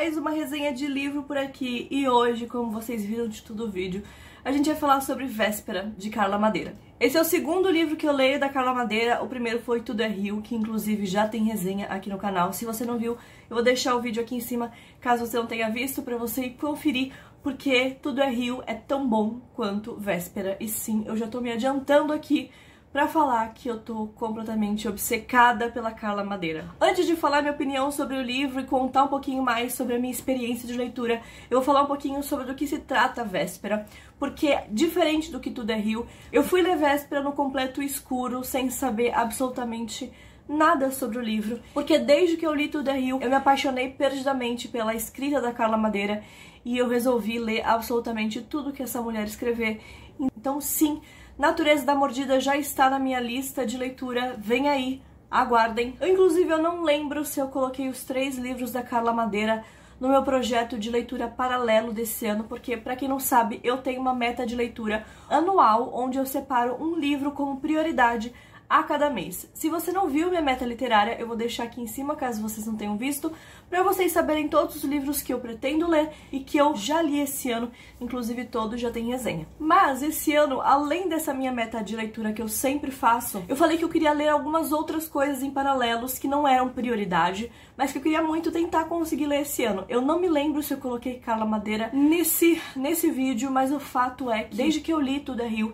mais uma resenha de livro por aqui e hoje, como vocês viram de todo o vídeo, a gente vai falar sobre Véspera, de Carla Madeira. Esse é o segundo livro que eu leio da Carla Madeira, o primeiro foi Tudo é Rio, que inclusive já tem resenha aqui no canal. Se você não viu, eu vou deixar o vídeo aqui em cima, caso você não tenha visto, pra você conferir, porque Tudo é Rio é tão bom quanto Véspera. E sim, eu já tô me adiantando aqui pra falar que eu tô completamente obcecada pela Carla Madeira. Antes de falar minha opinião sobre o livro e contar um pouquinho mais sobre a minha experiência de leitura, eu vou falar um pouquinho sobre do que se trata Véspera, porque, diferente do que Tudo é Rio, eu fui ler Véspera no completo escuro, sem saber absolutamente nada sobre o livro, porque desde que eu li Tudo é Rio, eu me apaixonei perdidamente pela escrita da Carla Madeira e eu resolvi ler absolutamente tudo que essa mulher escrever. Então sim, Natureza da Mordida já está na minha lista de leitura, vem aí, aguardem. Inclusive eu não lembro se eu coloquei os 3 livros da Carla Madeira no meu projeto de leitura paralelo desse ano, porque, pra quem não sabe, eu tenho uma meta de leitura anual, onde eu separo um livro como prioridade a cada mês. Se você não viu minha meta literária, eu vou deixar aqui em cima, caso vocês não tenham visto, pra vocês saberem todos os livros que eu pretendo ler e que eu já li esse ano, inclusive todos já tem resenha. Mas esse ano, além dessa minha meta de leitura que eu sempre faço, eu falei que eu queria ler algumas outras coisas em paralelos que não eram prioridade, mas que eu queria muito tentar conseguir ler esse ano. Eu não me lembro se eu coloquei Carla Madeira nesse vídeo, mas o fato é que desde que eu li Tudo é Rio,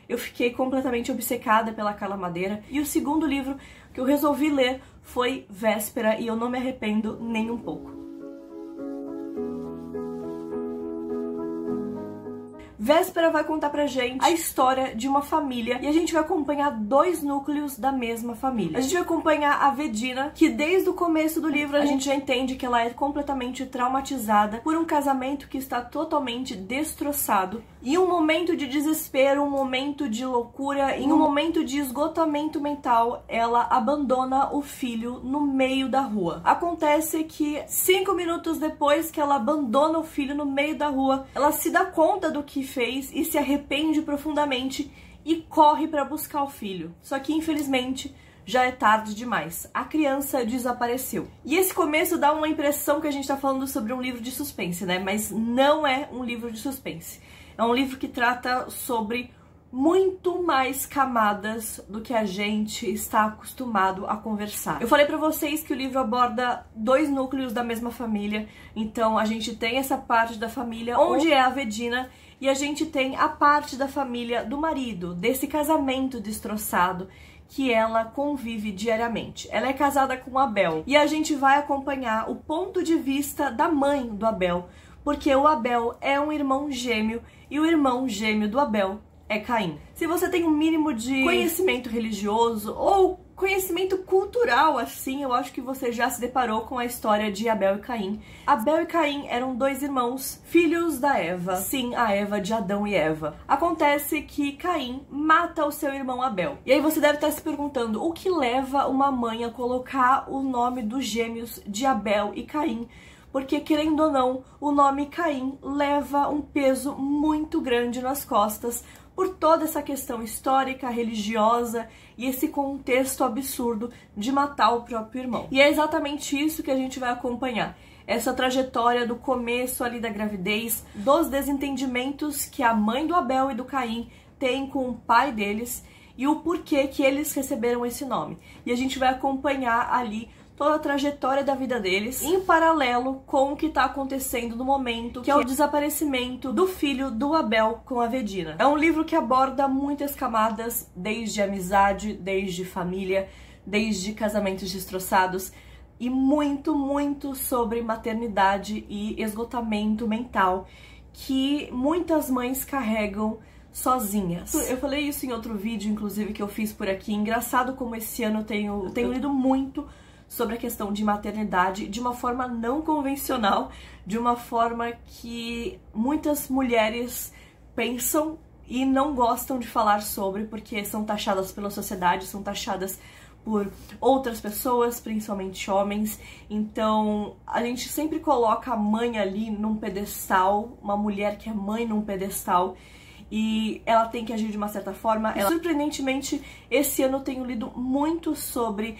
eu fiquei completamente obcecada pela Carla Madeira. E o segundo livro que eu resolvi ler foi Véspera, e eu não me arrependo nem um pouco. Véspera vai contar pra gente a história de uma família e a gente vai acompanhar 2 núcleos da mesma família. A gente vai acompanhar a Vedina, que desde o começo do livro a gente já entende que ela é completamente traumatizada por um casamento que está totalmente destroçado. E um momento de desespero, um momento de loucura, em um momento de esgotamento mental, ela abandona o filho no meio da rua. Acontece que 5 minutos depois que ela abandona o filho no meio da rua, ela se dá conta do que fez e se arrepende profundamente e corre para buscar o filho. Só que infelizmente já é tarde demais. A criança desapareceu. E esse começo dá uma impressão que a gente tá falando sobre um livro de suspense, né? Mas não é um livro de suspense. É um livro que trata sobre muito mais camadas do que a gente está acostumado a conversar. Eu falei pra vocês que o livro aborda 2 núcleos da mesma família, então a gente tem essa parte da família onde é a Vedina e a gente tem a parte da família do marido, desse casamento destroçado que ela convive diariamente. Ela é casada com Abel e a gente vai acompanhar o ponto de vista da mãe do Abel, porque o Abel é um irmão gêmeo e o irmão gêmeo do Abel é Caim. Se você tem um mínimo de conhecimento religioso ou conhecimento cultural, assim, eu acho que você já se deparou com a história de Abel e Caim. Abel e Caim eram 2 irmãos, filhos da Eva. Sim, a Eva de Adão e Eva. Acontece que Caim mata o seu irmão Abel. E aí você deve estar se perguntando, o que leva uma mãe a colocar o nome dos gêmeos de Abel e Caim? Porque, querendo ou não, o nome Caim leva um peso muito grande nas costas por toda essa questão histórica, religiosa e esse contexto absurdo de matar o próprio irmão. E é exatamente isso que a gente vai acompanhar. Essa trajetória do começo ali da gravidez, dos desentendimentos que a mãe do Abel e do Caim tem com o pai deles e o porquê que eles receberam esse nome. E a gente vai acompanhar ali toda a trajetória da vida deles, em paralelo com o que está acontecendo no momento, que é o desaparecimento do filho do Abel com a Vedina. É um livro que aborda muitas camadas, desde amizade, desde família, desde casamentos destroçados, e muito, muito sobre maternidade e esgotamento mental que muitas mães carregam sozinhas. Eu falei isso em outro vídeo, inclusive, que eu fiz por aqui. Engraçado como esse ano eu tenho lido muito sobre a questão de maternidade de uma forma não convencional, de uma forma que muitas mulheres pensam e não gostam de falar sobre, porque são taxadas pela sociedade, são taxadas por outras pessoas, principalmente homens. Então a gente sempre coloca a mãe ali num pedestal, uma mulher que é mãe num pedestal, e ela tem que agir de uma certa forma. Surpreendentemente, esse ano eu tenho lido muito sobre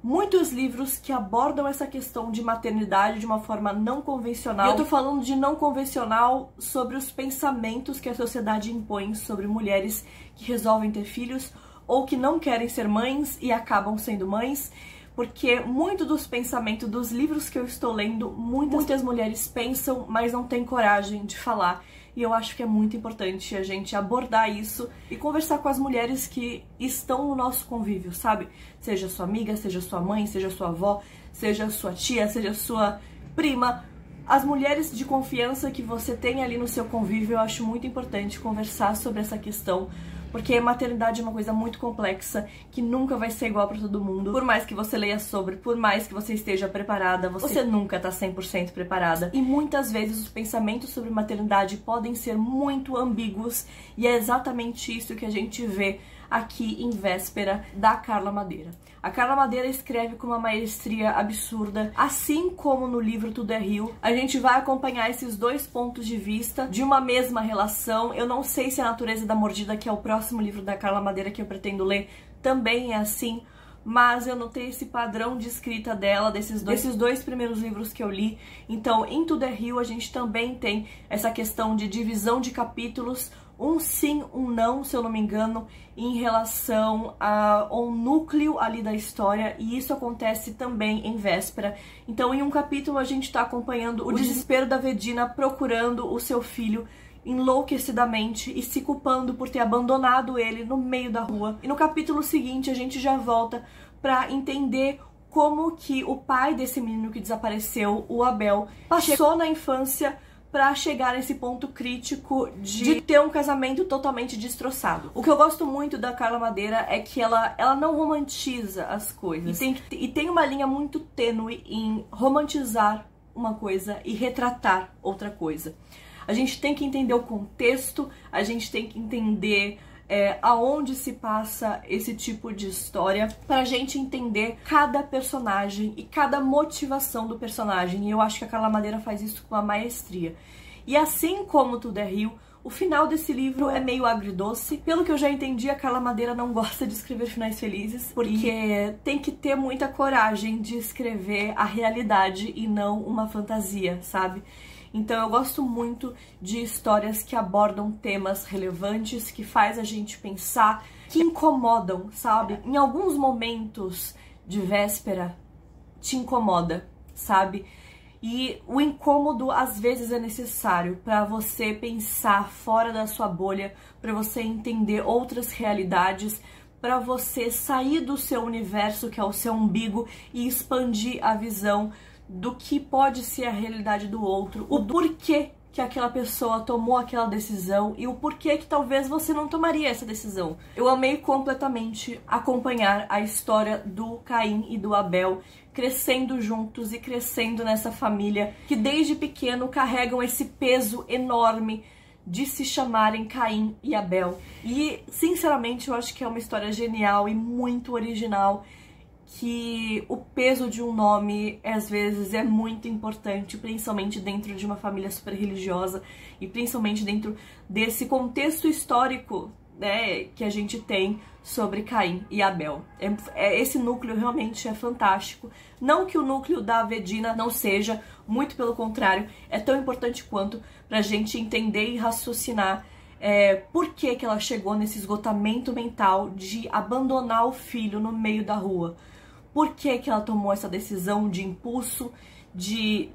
muitos livros que abordam essa questão de maternidade de uma forma não convencional. E eu tô falando de não convencional sobre os pensamentos que a sociedade impõe sobre mulheres que resolvem ter filhos ou que não querem ser mães e acabam sendo mães. Porque muito dos pensamentos dos livros que eu estou lendo, muitas mulheres pensam, mas não têm coragem de falar. E eu acho que é muito importante a gente abordar isso e conversar com as mulheres que estão no nosso convívio, sabe? Seja sua amiga, seja sua mãe, seja sua avó, seja sua tia, seja sua prima. As mulheres de confiança que você tem ali no seu convívio, eu acho muito importante conversar sobre essa questão. Porque maternidade é uma coisa muito complexa, que nunca vai ser igual pra todo mundo. Por mais que você leia sobre, por mais que você esteja preparada, você nunca tá 100% preparada. E muitas vezes os pensamentos sobre maternidade podem ser muito ambíguos, e é exatamente isso que a gente vê aqui em Véspera, da Carla Madeira. A Carla Madeira escreve com uma maestria absurda, assim como no livro Tudo é Rio. A gente vai acompanhar esses dois pontos de vista de uma mesma relação. Eu não sei se A Natureza da Mordida, que é o próximo livro da Carla Madeira que eu pretendo ler, também é assim, mas eu notei esse padrão de escrita dela, desses dois primeiros livros que eu li. Então, em Tudo é Rio, a gente também tem essa questão de divisão de capítulos, um sim, um não, se eu não me engano, em relação ao núcleo ali da história, e isso acontece também em Véspera. Então, em um capítulo, a gente tá acompanhando o desespero da Vedina procurando o seu filho enlouquecidamente e se culpando por ter abandonado ele no meio da rua. E no capítulo seguinte, a gente já volta pra entender como que o pai desse menino que desapareceu, o Abel, passou na infância pra chegar nesse ponto crítico de ter um casamento totalmente destroçado. O que eu gosto muito da Carla Madeira é que ela não romantiza as coisas. E tem uma linha muito tênue em romantizar uma coisa e retratar outra coisa. A gente tem que entender o contexto, a gente tem que entender aonde se passa esse tipo de história, pra gente entender cada personagem e cada motivação do personagem. E eu acho que a Carla Madeira faz isso com uma maestria. E assim como Tudo é Rio, o final desse livro é meio agridoce. Pelo que eu já entendi, a Carla Madeira não gosta de escrever finais felizes, porque tem que ter muita coragem de escrever a realidade e não uma fantasia, sabe? Então eu gosto muito de histórias que abordam temas relevantes, que faz a gente pensar, que incomodam, sabe? Em alguns momentos de Véspera te incomoda, sabe? E o incômodo às vezes é necessário para você pensar fora da sua bolha, para você entender outras realidades, para você sair do seu universo, que é o seu umbigo, e expandir a visão do que pode ser a realidade do outro, o porquê que aquela pessoa tomou aquela decisão e o porquê que talvez você não tomaria essa decisão. Eu amei completamente acompanhar a história do Caim e do Abel crescendo juntos e crescendo nessa família que desde pequeno carregam esse peso enorme de se chamarem Caim e Abel. E, sinceramente, eu acho que é uma história genial e muito original, que o peso de um nome, às vezes, é muito importante, principalmente dentro de uma família super religiosa e principalmente dentro desse contexto histórico, né, que a gente tem sobre Caim e Abel. Esse núcleo realmente é fantástico. Não que o núcleo da Vedina não seja, muito pelo contrário, é tão importante quanto pra gente entender e raciocinar por que ela chegou nesse esgotamento mental de abandonar o filho no meio da rua. Por que ela tomou essa decisão de impulso, de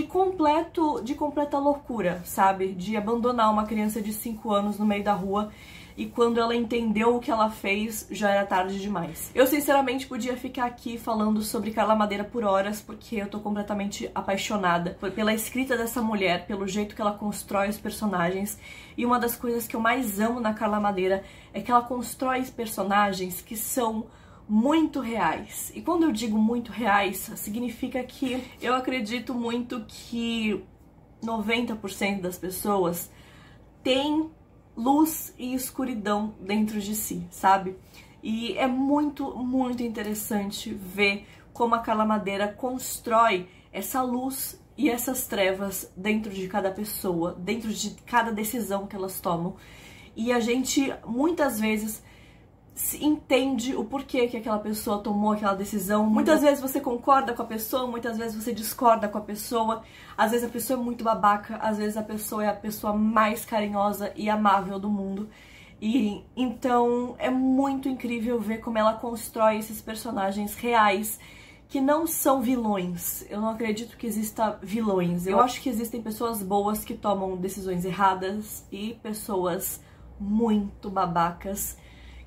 completa loucura, sabe? De abandonar uma criança de 5 anos no meio da rua, e quando ela entendeu o que ela fez, já era tarde demais. Eu sinceramente podia ficar aqui falando sobre Carla Madeira por horas, porque eu tô completamente apaixonada pela escrita dessa mulher, pelo jeito que ela constrói os personagens. E uma das coisas que eu mais amo na Carla Madeira é que ela constrói personagens que são muito reais. E quando eu digo muito reais, significa que eu acredito muito que 90% das pessoas têm luz e escuridão dentro de si, sabe? E é muito, muito interessante ver como a Carla Madeira constrói essa luz e essas trevas dentro de cada pessoa, dentro de cada decisão que elas tomam. E a gente, muitas vezes, entende o porquê que aquela pessoa tomou aquela decisão. Muitas vezes você concorda com a pessoa, muitas vezes você discorda com a pessoa. Às vezes a pessoa é muito babaca, às vezes a pessoa é a pessoa mais carinhosa e amável do mundo. E então é muito incrível ver como ela constrói esses personagens reais que não são vilões. Eu não acredito que exista vilões. Eu acho que existem pessoas boas que tomam decisões erradas e pessoas muito babacas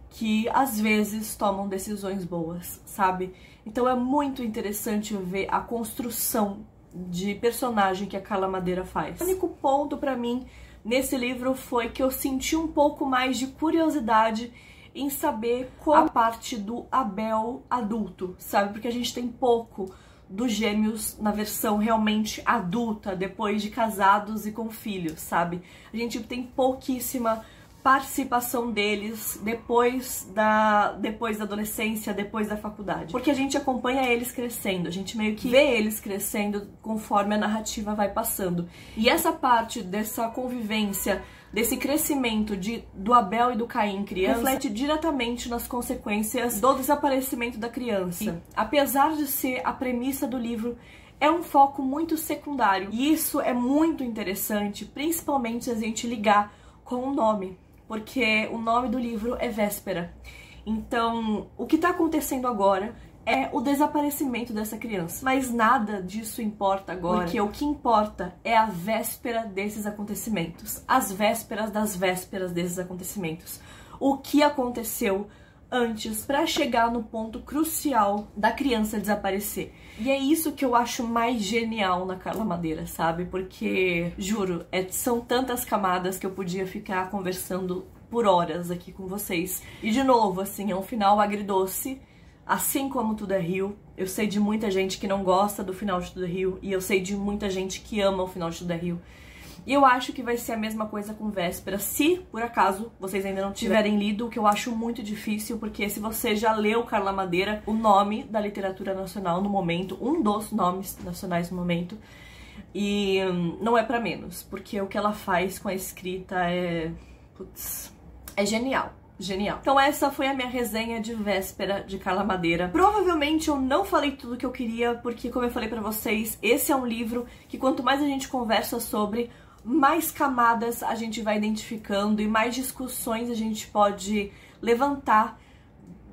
que às vezes tomam decisões boas, sabe? Então é muito interessante ver a construção de personagem que a Carla Madeira faz. O único ponto pra mim nesse livro foi que eu senti um pouco mais de curiosidade em saber qual a parte do Abel adulto, sabe? Porque a gente tem pouco dos gêmeos na versão realmente adulta, depois de casados e com filhos, sabe? A gente tem pouquíssima participação deles depois da adolescência, depois da faculdade. Porque a gente acompanha eles crescendo, a gente meio que vê eles crescendo conforme a narrativa vai passando. E essa parte dessa convivência, desse crescimento do Abel e do Caim criança, reflete diretamente nas consequências do desaparecimento da criança. E, apesar de ser a premissa do livro, é um foco muito secundário. E isso é muito interessante, principalmente se a gente ligar com o nome. Porque o nome do livro é Véspera. Então, o que está acontecendo agora é o desaparecimento dessa criança. Mas nada disso importa agora, porque o que importa é a véspera desses acontecimentos. As vésperas das vésperas desses acontecimentos. O que aconteceu antes para chegar no ponto crucial da criança desaparecer. E é isso que eu acho mais genial na Carla Madeira, sabe? Porque, juro, são tantas camadas que eu podia ficar conversando por horas aqui com vocês. E de novo, assim, é um final agridoce, assim como Tudo é Rio. Eu sei de muita gente que não gosta do final de Tudo é Rio, e eu sei de muita gente que ama o final de Tudo é Rio. E eu acho que vai ser a mesma coisa com Véspera, se, por acaso, vocês ainda não tiverem lido, o que eu acho muito difícil, porque se você já leu Carla Madeira, o nome da literatura nacional no momento, um dos nomes nacionais no momento, e não é pra menos, porque o que ela faz com a escrita é... putz, é genial. Genial. Então essa foi a minha resenha de Véspera de Carla Madeira. Provavelmente eu não falei tudo que eu queria, porque como eu falei pra vocês, esse é um livro que quanto mais a gente conversa sobre, mais camadas a gente vai identificando e mais discussões a gente pode levantar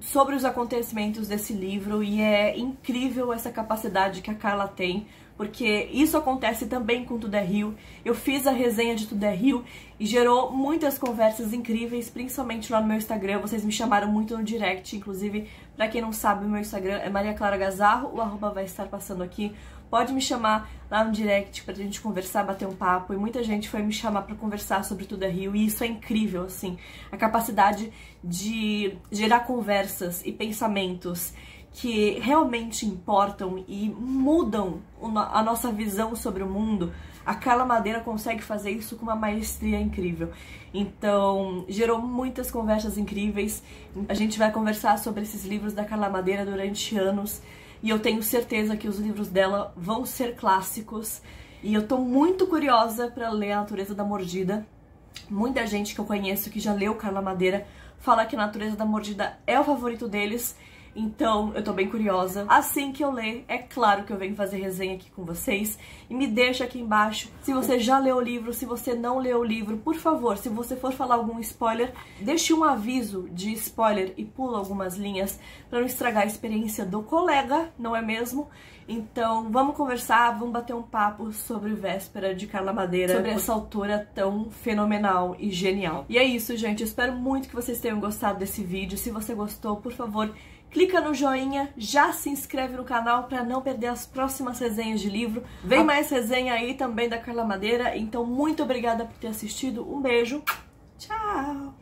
sobre os acontecimentos desse livro, e é incrível essa capacidade que a Carla tem, porque isso acontece também com Tudo é Rio. Eu fiz a resenha de Tudo é Rio e gerou muitas conversas incríveis, principalmente lá no meu Instagram. Vocês me chamaram muito no direct, inclusive, pra quem não sabe, o meu Instagram é Maria Clara Gazarro, o arroba vai estar passando aqui. Pode me chamar lá no direct pra gente conversar, bater um papo. E muita gente foi me chamar pra conversar sobre Tudo é Rio. E isso é incrível, assim. A capacidade de gerar conversas e pensamentos que realmente importam e mudam a nossa visão sobre o mundo. A Carla Madeira consegue fazer isso com uma maestria incrível. Então, gerou muitas conversas incríveis. A gente vai conversar sobre esses livros da Carla Madeira durante anos. E eu tenho certeza que os livros dela vão ser clássicos. E eu tô muito curiosa pra ler A Natureza da Mordida. Muita gente que eu conheço que já leu Carla Madeira fala que A Natureza da Mordida é o favorito deles. Então, eu tô bem curiosa. Assim que eu ler, é claro que eu venho fazer resenha aqui com vocês. E me deixa aqui embaixo se você já leu o livro, se você não leu o livro. Por favor, se você for falar algum spoiler, deixe um aviso de spoiler e pula algumas linhas pra não estragar a experiência do colega, não é mesmo? Então, vamos conversar, vamos bater um papo sobre Véspera de Carla Madeira, sobre essa autora tão fenomenal e genial. E é isso, gente. Eu espero muito que vocês tenham gostado desse vídeo. Se você gostou, por favor, clica no joinha, já se inscreve no canal para não perder as próximas resenhas de livro. Vem mais resenha aí também da Carla Madeira. Então, muito obrigada por ter assistido. Um beijo. Tchau!